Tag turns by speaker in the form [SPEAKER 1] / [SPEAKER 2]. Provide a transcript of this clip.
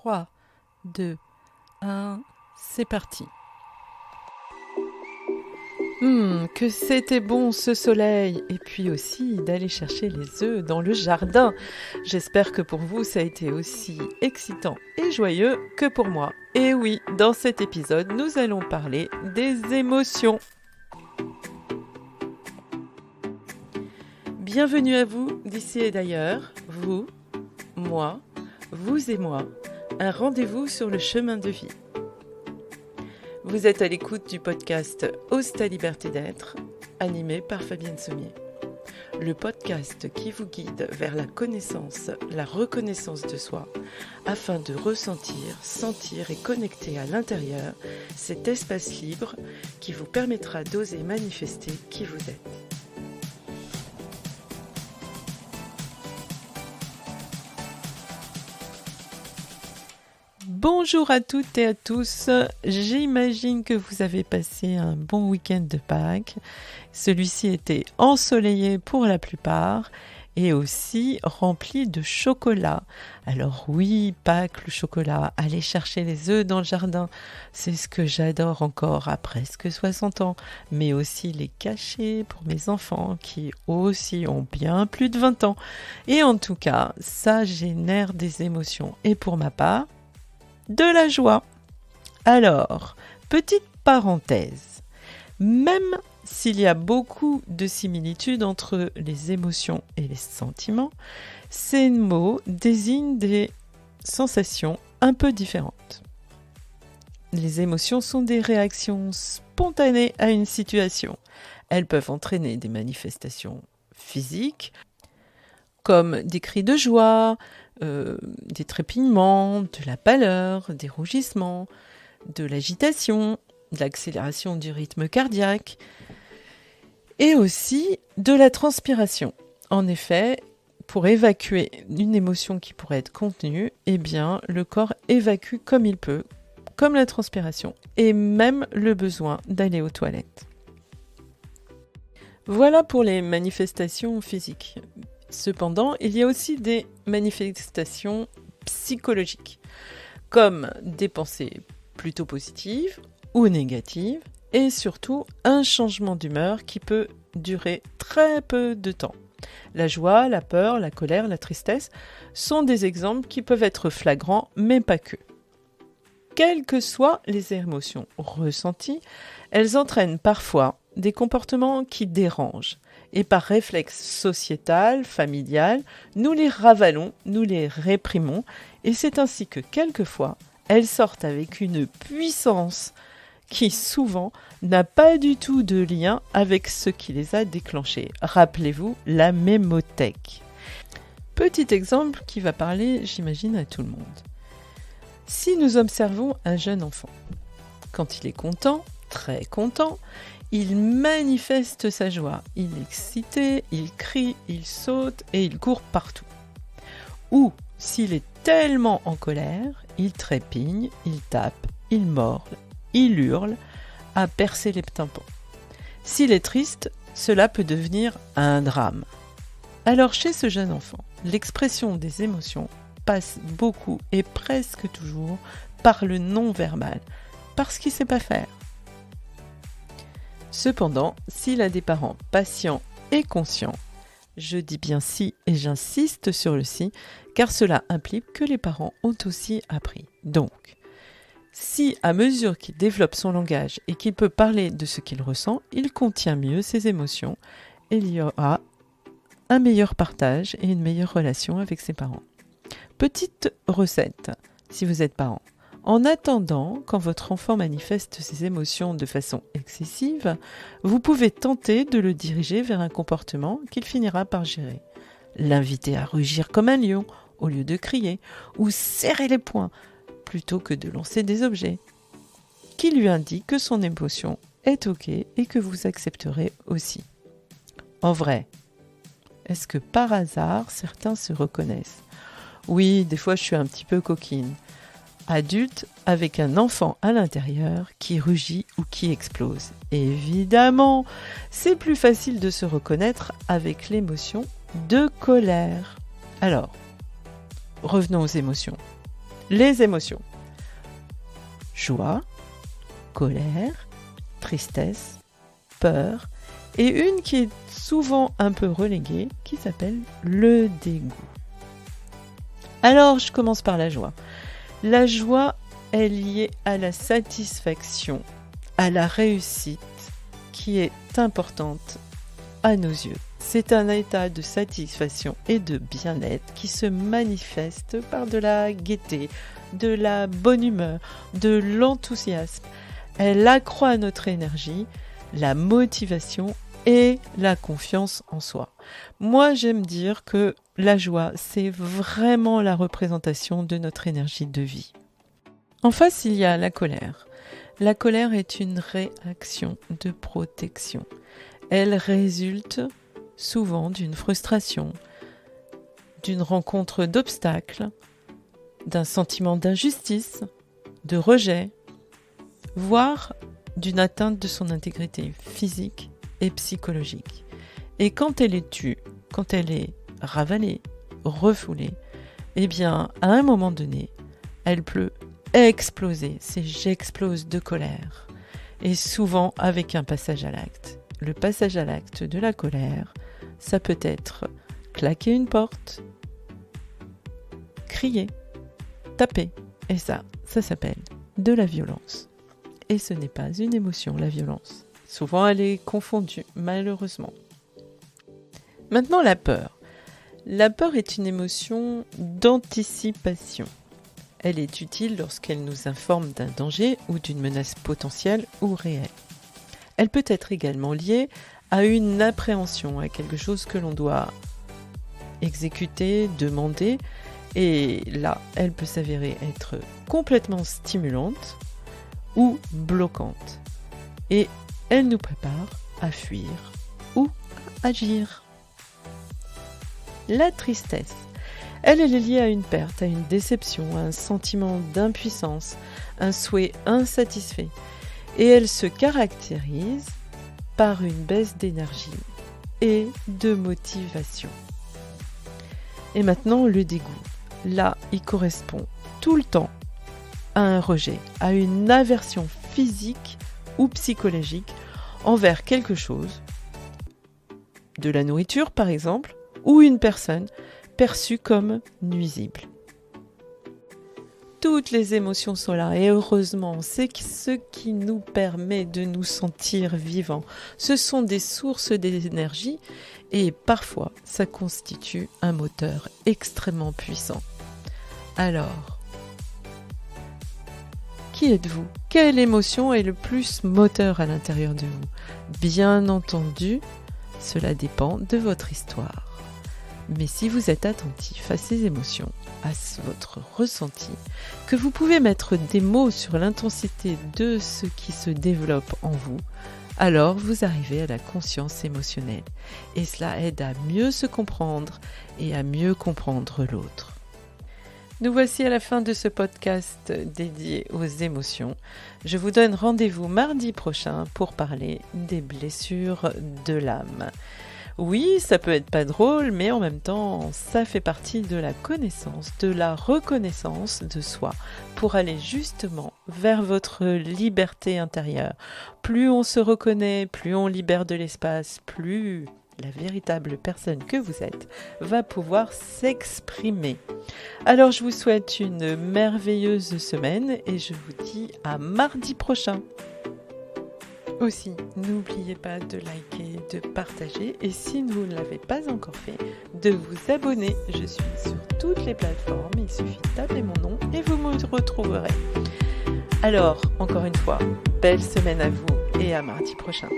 [SPEAKER 1] 3, 2, 1, c'est parti. Que c'était bon ce soleil, et puis aussi d'aller chercher les œufs dans le jardin. J'espère que pour vous ça a été aussi excitant et joyeux que pour moi. Et oui, dans cet épisode, nous allons parler des émotions. Bienvenue à vous d'ici et d'ailleurs, vous, moi, vous et moi, un rendez-vous sur le chemin de vie. Vous êtes à l'écoute du podcast Ose ta liberté d'être, animé par Fabienne Sommier. Le podcast qui vous guide vers la connaissance, la reconnaissance de soi, afin de ressentir, sentir et connecter à l'intérieur cet espace libre qui vous permettra d'oser manifester qui vous êtes. Bonjour à toutes et à tous, j'imagine que vous avez passé un bon week-end de Pâques. Celui-ci était ensoleillé pour la plupart et aussi rempli de chocolat. Alors oui, Pâques, le chocolat, aller chercher les œufs dans le jardin, c'est ce que j'adore encore à presque 60 ans, mais aussi les cacher pour mes enfants qui aussi ont bien plus de 20 ans. Et en tout cas, ça génère des émotions. Et pour ma part, de la joie. Alors, petite parenthèse, même s'il y a beaucoup de similitudes entre les émotions et les sentiments, ces mots désignent des sensations un peu différentes. Les émotions sont des réactions spontanées à une situation. Elles peuvent entraîner des manifestations physiques, comme des cris de joie, des trépignements, de la pâleur, des rougissements, de l'agitation, de l'accélération du rythme cardiaque et aussi de la transpiration. En effet, pour évacuer une émotion qui pourrait être contenue, eh bien, le corps évacue comme il peut, comme la transpiration et même le besoin d'aller aux toilettes. Voilà pour les manifestations physiques. Cependant, il y a aussi des manifestations psychologiques, comme des pensées plutôt positives ou négatives, et surtout un changement d'humeur qui peut durer très peu de temps. La joie, la peur, la colère, la tristesse sont des exemples qui peuvent être flagrants, mais pas que. Quelles que soient les émotions ressenties, elles entraînent parfois des comportements qui dérangent. Et par réflexe sociétal, familial, nous les ravalons, nous les réprimons, et c'est ainsi que quelquefois, elles sortent avec une puissance qui souvent n'a pas du tout de lien avec ce qui les a déclenchées. Rappelez-vous la mémothèque. Petit exemple qui va parler, j'imagine, à tout le monde. Si nous observons un jeune enfant, quand il est content, très content, il manifeste sa joie, il est excité, il crie, il saute et il court partout. Ou, s'il est tellement en colère, il trépigne, il tape, il mord, il hurle, à percer les tympans. S'il est triste, cela peut devenir un drame. Alors chez ce jeune enfant, l'expression des émotions passe beaucoup et presque toujours par le non-verbal, parce qu'il ne sait pas faire. Cependant, s'il a des parents patients et conscients, je dis bien si et j'insiste sur le si, car cela implique que les parents ont aussi appris. Donc, si à mesure qu'il développe son langage et qu'il peut parler de ce qu'il ressent, il contient mieux ses émotions et il y aura un meilleur partage et une meilleure relation avec ses parents. Petite recette, si vous êtes parent. En attendant, quand votre enfant manifeste ses émotions de façon excessive, vous pouvez tenter de le diriger vers un comportement qu'il finira par gérer. L'inviter à rugir comme un lion au lieu de crier, ou serrer les poings plutôt que de lancer des objets, qui lui indique que son émotion est ok et que vous accepterez aussi. En vrai, est-ce que par hasard certains se reconnaissent ? Oui, des fois je suis un petit peu coquine. Adulte avec un enfant à l'intérieur qui rugit ou qui explose. Évidemment, c'est plus facile de se reconnaître avec l'émotion de colère. Alors, revenons aux émotions. les émotions. Joie, colère, tristesse, peur, et une qui est souvent un peu reléguée, qui s'appelle le dégoût. Alors, je commence par la joie. La joie est liée à la satisfaction, à la réussite, qui est importante à nos yeux. C'est un état de satisfaction et de bien-être qui se manifeste par de la gaieté, de la bonne humeur, de l'enthousiasme. Elle accroît notre énergie, la motivation et la confiance en soi. Moi, j'aime dire que la joie, c'est vraiment la représentation de notre énergie de vie. En face, il y a la colère. La colère est une réaction de protection. Elle résulte souvent d'une frustration, d'une rencontre d'obstacles, d'un sentiment d'injustice, de rejet, voire d'une atteinte de son intégrité physique et psychologique. Et quand elle est tue, quand elle est ravalée, refoulée, eh bien, à un moment donné, elle peut exploser. C'est j'explose de colère. Et souvent avec un passage à l'acte. Le passage à l'acte de la colère, ça peut être claquer une porte, crier, taper. Et ça s'appelle de la violence. Et ce n'est pas une émotion, la violence. Souvent, elle est confondue, malheureusement. Maintenant, la peur. La peur est une émotion d'anticipation. Elle est utile lorsqu'elle nous informe d'un danger ou d'une menace potentielle ou réelle. Elle peut être également liée à une appréhension, à quelque chose que l'on doit exécuter, demander. Et là, elle peut s'avérer être complètement stimulante ou bloquante. Et elle nous prépare à fuir ou à agir. La tristesse. Elle est liée à une perte, à une déception, à un sentiment d'impuissance, un souhait insatisfait. Et elle se caractérise par une baisse d'énergie et de motivation. Et maintenant, le dégoût. Là, il correspond tout le temps à un rejet, à une aversion physique ou psychologique envers quelque chose, de la nourriture par exemple, ou une personne perçue comme nuisible. Toutes les émotions sont là et heureusement, c'est ce qui nous permet de nous sentir vivants. Ce sont des sources d'énergie et parfois ça constitue un moteur extrêmement puissant. Alors, qui êtes-vous ? Quelle émotion est le plus moteur à l'intérieur de vous ? Bien entendu, cela dépend de votre histoire. Mais si vous êtes attentif à ces émotions, à votre ressenti, que vous pouvez mettre des mots sur l'intensité de ce qui se développe en vous, alors vous arrivez à la conscience émotionnelle. Et cela aide à mieux se comprendre et à mieux comprendre l'autre. Nous voici à la fin de ce podcast dédié aux émotions. Je vous donne rendez-vous mardi prochain pour parler des blessures de l'âme. Oui, ça peut être pas drôle, mais en même temps, ça fait partie de la connaissance, de la reconnaissance de soi, pour aller justement vers votre liberté intérieure. Plus on se reconnaît, plus on libère de l'espace, plus la véritable personne que vous êtes va pouvoir s'exprimer. Alors je vous souhaite une merveilleuse semaine et je vous dis à mardi prochain. Aussi, n'oubliez pas de liker, de partager et si vous ne l'avez pas encore fait, de vous abonner. Je suis sur toutes les plateformes, il suffit de taper mon nom et vous me retrouverez. Alors, encore une fois, belle semaine à vous et à mardi prochain.